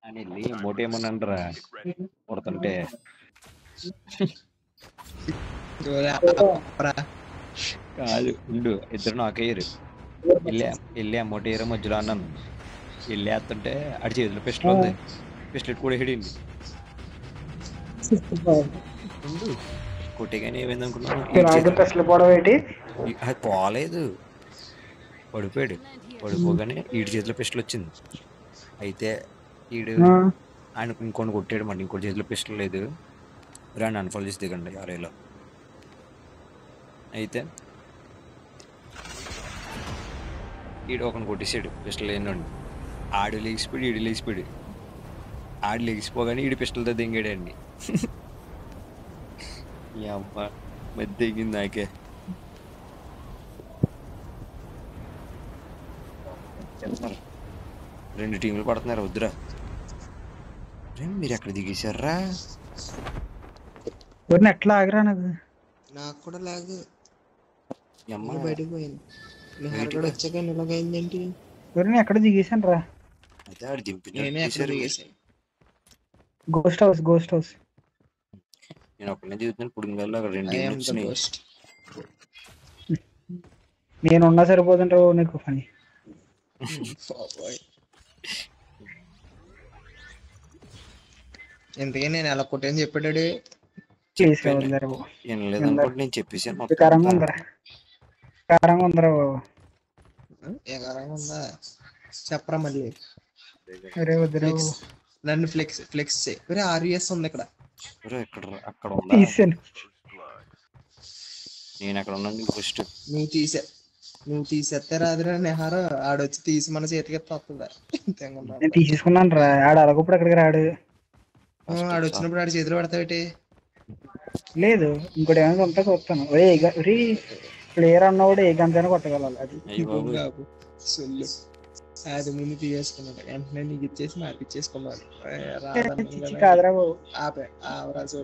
అని వెళ్ళి మోటేమోనంటరా కొడుతుంటే కాదు ఉండు ఇద్దరు నాకయ్యారు వెళ్ళి అమౌంట్ వేయరా మధ్యలో అన్నాను వెళ్ళి వేస్తుంటే ఆడి చేతిలో పిస్టల్ ఉంది పిస్టల్ కూడా హిడింది కొట్టేగానే ఏమైంది అనుకున్నాను అది పోలేదు పడిపోయాడు పడిపోగానే ఈడి చేతిలో పిస్టల్ వచ్చింది అయితే ఈడు ఆయన ఇంకొని కొట్టాడు మరి ఇంకోటి చేతిలో పిస్టల్ లేదు రాని అన్ఫాలో చేసి దిగండి ఆరేలో అయితే ఈడు ఒకని కొట్టేసాడు పిస్టల్ ఏంటండి ఆడు లేచిపోయాడు ఈడు లేచిపోయాడు ఆడు లేచిపోగానే ఈడు పిస్టల్తో దింగాడండి ఈ అమ్మ మధ్య దిగింది నాకే రెండు టీంలు పడుతున్నారు వద్దురా మీరు ఎక్కడ దిగేశారా ఎట్లా ఆగరా నాకు కూడా లాగు బయటకు పోయింది వచ్చాక ఇలాగైందేంటి ఎక్కడ దిగేసాను రా అయితే ఆడు నేనే ఎక్కడ దిగేసాను గోస్ట్ హౌస్ నేను ఒక్కనే దిగుతున్నాను పుడింగల్లో అక్కడ రెండు టీంలు వచ్చినాయి నేను ఉన్నా సరిపోతుంటావు నీకు పని ఎందుకే నేను ఎలా కొట్టాను చెప్పాడు నేను చెప్పేసాను ఉందా చెప్పరా మళ్ళీ నన్ను ఫ్లెక్స్ చేయి ఆర్ఎస్ ఉంది ఇక్కడ అక్కడ నేను అక్కడ ఉన్నాను ఫస్ట్ నువ్వు తీసేస్తే రాదురా నెహారు ఆడొచ్చి తీసి మన చేతికి వస్తుందా తీసుకున్నాను రా ఆడు అలాగప్పుడు అక్కడికి రాడు ఆడొచ్చినప్పుడు ఆడి చేతిలో పడతావేటి లేదు ఇంకోటి ఏమైనా ఉంటే చూస్తాను ప్లేయర్ అన్నవాడు ఏ గంటైనా కొట్టగలాలి అది అది ముందు తీసేసుకున్నాడు వెంటనే నీకు ఇచ్చేసి మార్పిచ్చేసుకున్నాడు కాదురా ఆపరాజు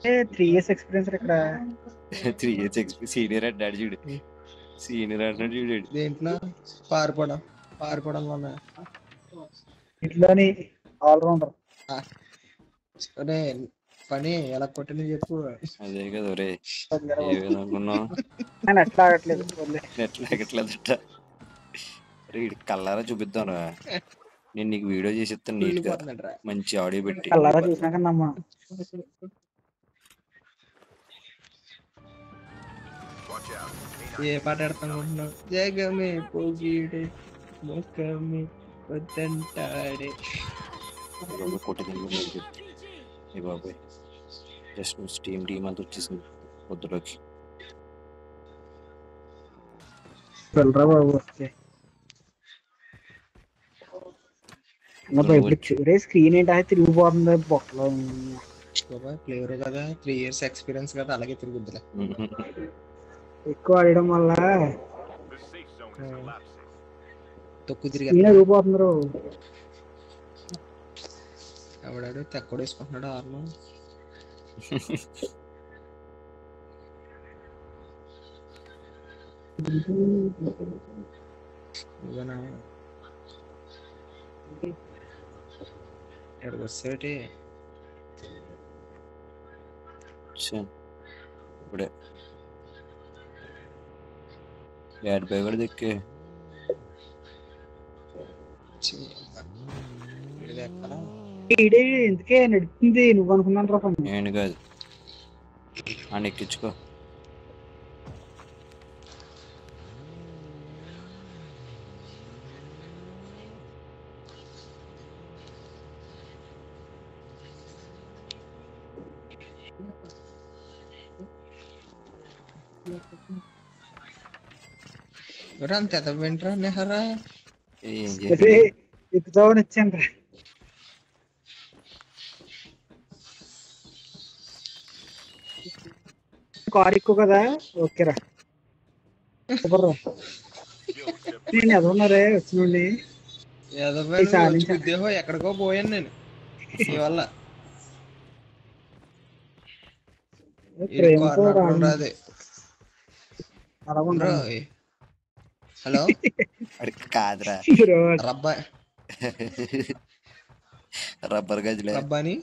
3 years ఎక్స్పీరియన్స్ ఇక్కడ 3 years సీనియర్ అడ్డాడు చూడు సీనియర్ అడ్డాడు చూడు దేంట్లో పారిపోవడం వల్ల ఇట్లోని ఆల్రౌండర్ పని ఎలా కొట్టిన చెప్పు అదే కదా రే ఏమనుకున్నావు ఎట్లా ఆగట్లేదు ఎట్లా ఆగట్లేదట కల్లారా చూపిద్దాం రా నేను నీకు వీడియో చేసి ఇస్తాను నీట్ గా మంచి ఆడియో పెట్టి కల్లారా చూసినాకమ్మా ఏ పాట ఆడుతున్నావు జగమే పోగీడే మొక్కమే వద్దంటాడే కొట్టింది బాబాయ్ జస్ట్ స్టీమ్ టీమ్ అంతా వచ్చేసింది పొద్దులోకి వెళ్ళరా బాబు స్క్రీన్ ఏంటి తిరిగిపోతుంది బొక్కలో ప్లేయర్ కదా 3 years ఎక్స్పీరియన్స్ కదా అలాగే తిరుగుద్దిలే ఎక్కువ ఆడడం వల్ల తొక్కు తిరిగిపోతున్నారు ఎవడాడు తెక్కడు వేసుకుంటున్నాడు ఆర్మో ఎక్కడికి ఇప్పుడే బ్యాడ్ బై కూడా దిక్కే ఎందుకే నడుపుతుంది నువ్వు అనుకున్నాను రా నేను కాదు అని ఎక్కించుకో అంత వింటరా నెహరా ఎక్కుతావని ఇచ్చాను రా కార్ ఎక్కువ కదా ఓకేరా నేను ఎదురున్నారే వచ్చినండి ఉద్యోగం ఎక్కడికో పోయాను నేను ఈ వల్ల హలో కాదురా రబ్బాయి రబ్బర్ గజ్లే. రబ్బాని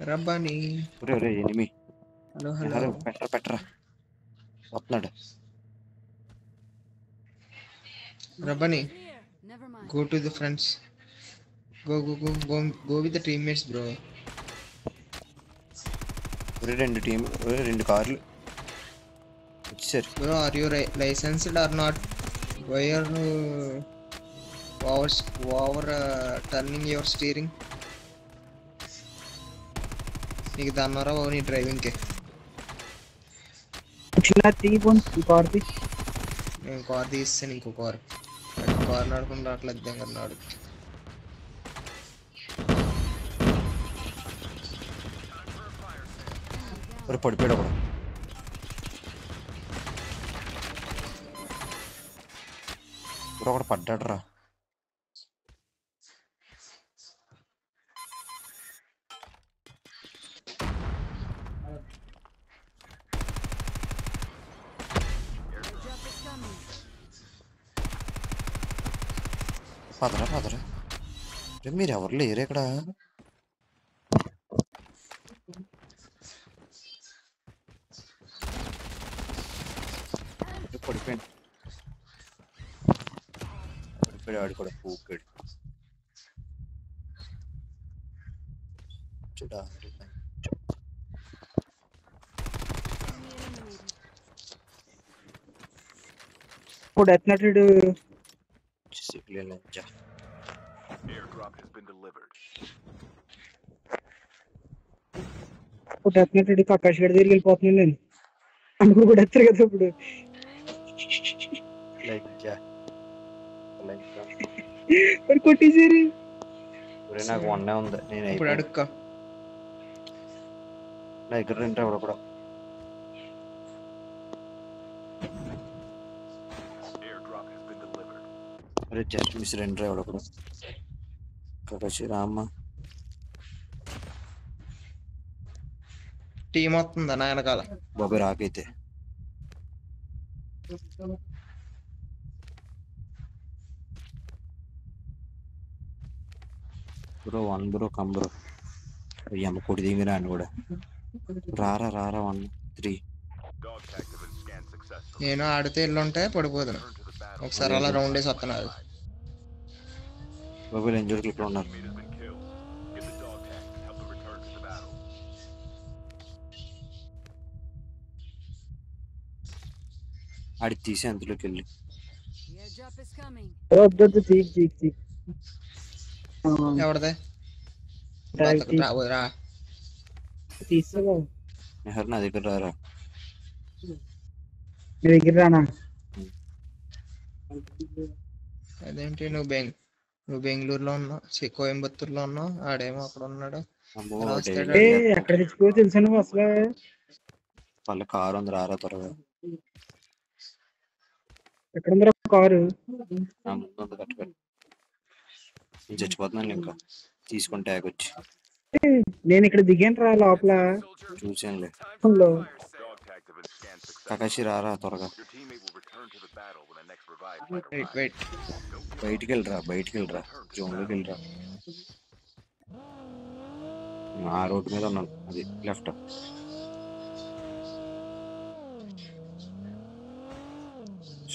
రబ్బాని. ఒరే ఎనిమి. Hello hello. పెట్టరా వస్తున్నాడు. Rabbani go to the friends. Go with the teammates bro. ఒరే రెండు కార్లు వచ్చేసారు. Bro, are you licensed or not? Why are you turning your steering? నీకు దన్నారా బాబు నీ డ్రైవింగ్కి. నేను కార్ తీస్తాను ఇంకో కార్ నడుకుని రావట్లేదు దగ్గర నాడు. పడిపోయాడు ఒకడు. ఒకడు పడ్డాడు రా. పదరా మీరు ఎవరు లేరు ఇక్కడ. పడిపోయాడు ఆడు కూడా పూకాడు. చూడా ఆకాశ్ గడి దగ్గరికి వెళ్ళిపోతున్నాను నేను అనుకో కూడా ఎత్తారు కదా ఇప్పుడు. కొట్టేసారు. నాకు వన్నే ఉంది. నేను ఇప్పుడు అడుక్క నా దగ్గర తింటా ఎవడ కూడా. అరే జస్ట్ మిస్ రెండు ఎవడ కూడా. కాకాశి రామ్మ టీం వస్తుందా నా వెనకాల. బాబాయ్ రాకైతే బ్రో 1 బ్రో కమ్ బ్రో. అమ్మ కొడి దిగి రాను కూడా. రారా 1 3. నేను ఆడితే ఎల్లుంటే పడిపోతాను. ఒకసారి అలా రౌండ్ వేసి వస్తున్నారు. బాబాయ్ ఎంజాయ్ క్లిప్ లో ఉన్నారు. ఆడి తీసి అందులోకి వెళ్ళి ఎవరిదే రా తీసుకో నెహర్ నా దగ్గర రారా. మీ దగ్గర రానా. అదేంటి నువ్వు బెంగళూరులో ఉన్నావు, కోయంబత్తూరులో ఉన్నావు, ఆడేమో అక్కడ ఉన్నాడు. ఎక్కడ తెచ్చుకో తెలుసా నువ్వు అసలు. వాళ్ళ కారు ఉంది రారా త్వరగా. ఎక్కడ కారు నేను చచ్చిపోతున్నాను ఇంకా. తీసుకుంటే వచ్చి నేను ఇక్కడ దిగాను రా లోపల చూసానులే. కాకాశి రారా త్వరగా. బయటికి వెళ్ళరా జోన్లోకి వెళ్ళరా. ఆ రోడ్డు మీద ఉన్నాను, అది లెఫ్ట్.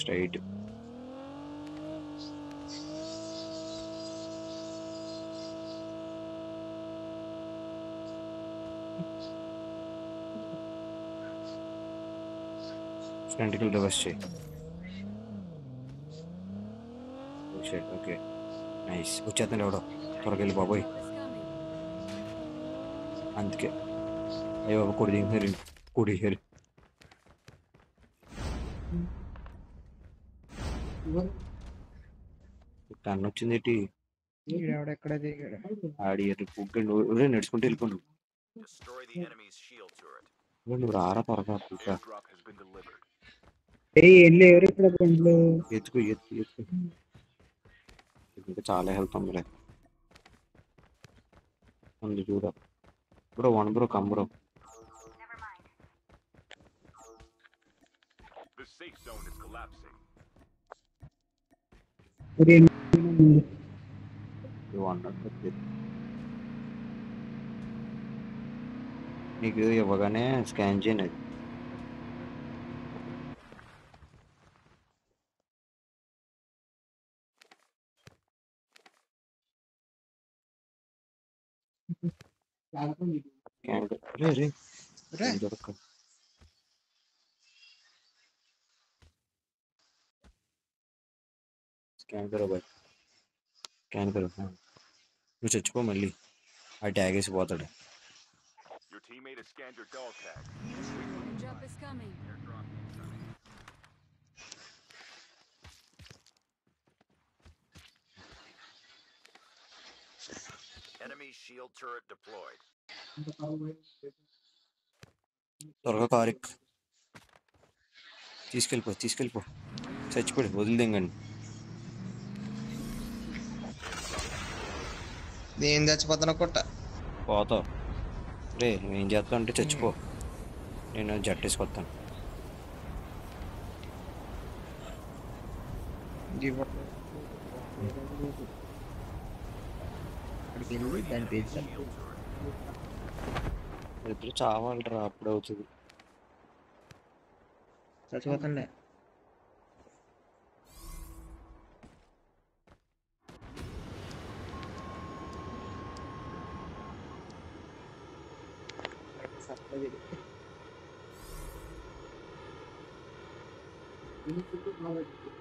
స్ట్రైట్. ఫ్రంట్కి రివర్స్ చేయి. Okay nice. వచ్చేస్తాను ఎవడో, త్వరగా వెళ్ళి బాబోయ్. అందుకే అయ్యో కొడి దిగి కుడి హెల్. కన్ను వచ్చింది ఏంటి. ఎక్కడ దిగాడు ఆడి పుగ్గండి నడుచుకుంటూ వెళ్ళిపోండు. నువ్వు రారా త్వరగా. ఏం లేరు ఇక్కడ బండ్లు. ఎత్తుకు ఇంకా చాలా హెల్ప్ ఉందిలే. ఉంది చూడ బ్రో 1 బ్రో కమ్ బ్రో. అన్నట్టు నీకు ఇవ్వగానే స్కాన్ చేయను అది. స్కాన్ రే రే రే దొరక స్కాన్ కరో బాయ్ స్కాన్ కరో నువ్వు చచ్చిపో మళ్ళీ ఆ ట్యాగ్ వేసి పోతాడు. Your teammate has scanned your dog tag. Airdrop is coming. Enemy shield turret deployed. త్వరగా కారు ఎక్కు. తీసుకెళ్ళిపో చచ్చిపోయి వదిలిదెంగండి. నేను చచ్చిపోతాను కొట్ట. పోతావు రే ఏం చేస్తావు అంటే చచ్చిపో, నేను జట్టేసుకొస్తాను. దాని పేరు ఇద్దరు చావాలరా అప్పుడు అవుతుంది. చచ్చిపోతుండే.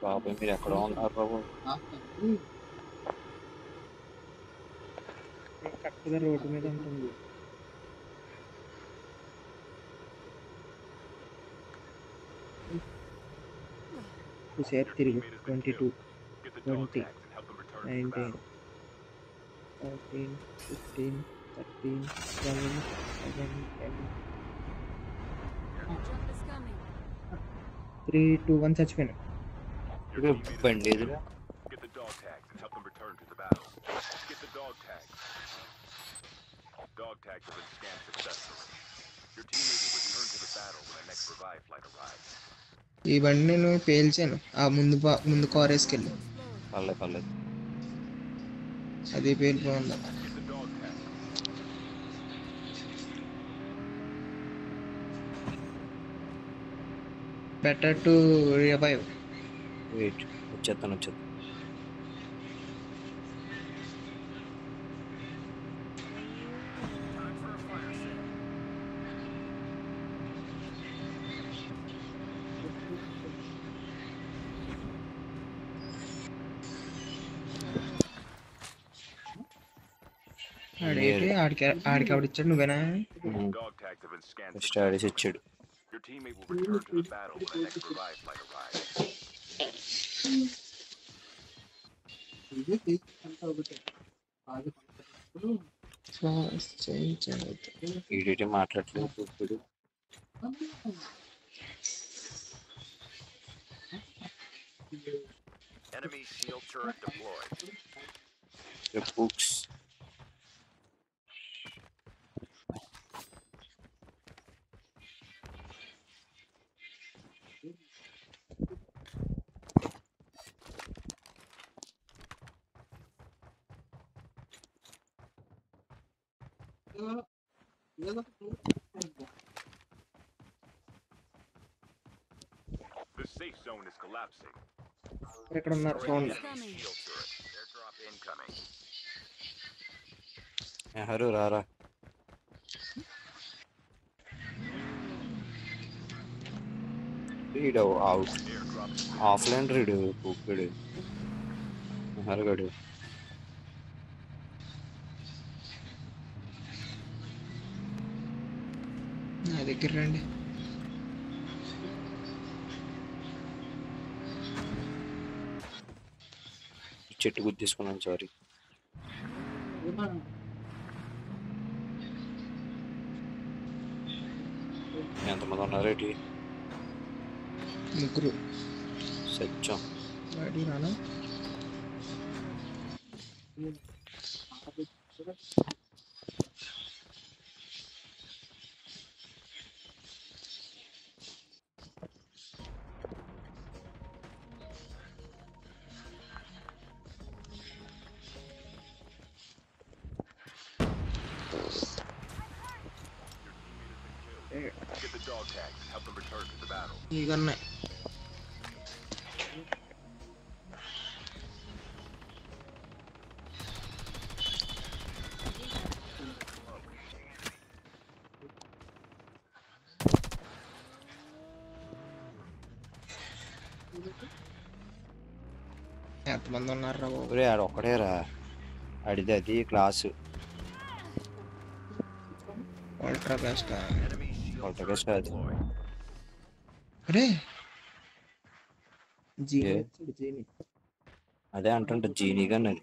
బాబాయ్ మీరు ఎక్కడ ఉన్నారు బాబు? కరెక్ట్గా రోడ్డు మీద ఉంటుంది. సేపు తిరిగి 22 Get the dog 20 tags and help them return to the 19 battle. 14 15 13 12 11 10 Airdrop is coming. 3 2 1 చచ్చిపోయాను. Your ఇదిగో teammate బండి is ఎదురా. Get the dog tags and help them return to the battle. Get the dog tags. Dog tags have been scanned successfully. Your teammate will return to the battle when the next revive flight arrives. ఈ బండి నేను పేల్చాను. ఆ ముందు car వేసుకెళ్ళి To explode. పర్లేదు అది పేలిపోయింది. Get the dog tags. Better to revive. Wait వచ్చేస్తాను. ఆడికి ఆవిడిచ్చాడు నువ్వేనా? Dog tags have been scanned first ఆడేసి successfully. వచ్చాడు. Your teammate will return to the battle when the next revive flight arrives. ఈడేటి మాట్లాడలేదు ఇప్పుడు. Enemy shield turret deployed. Books The safe zone is collapsing. ఎక్కడ ఉన్నారు? Enemy చూడండి. shield turret. Airdrop incoming. హరు రారా. Read out Airdrop is offline రీడు కుక్కడు హరగడు. నా దగ్గర రండి. చెట్టు గుద్దేసుకున్నాను సారీ. ఎంతమంది ఉన్నారేటి? ముగ్గురు. సత్యం వాడి రానా? dog tags and help them return to the battle. ఈ గన్నే ఎంతమంది ఉన్నారా బాబు? ఒరే ఆడు ఒక్కడేరా, ఆడిది అది class. Ultra best Enemy shield Poltergeist turret కాదు. deployed. అరే జీని ఏ? వచ్చాడు, జీని. అదే అంటుంటా జీనీ గన్ అది.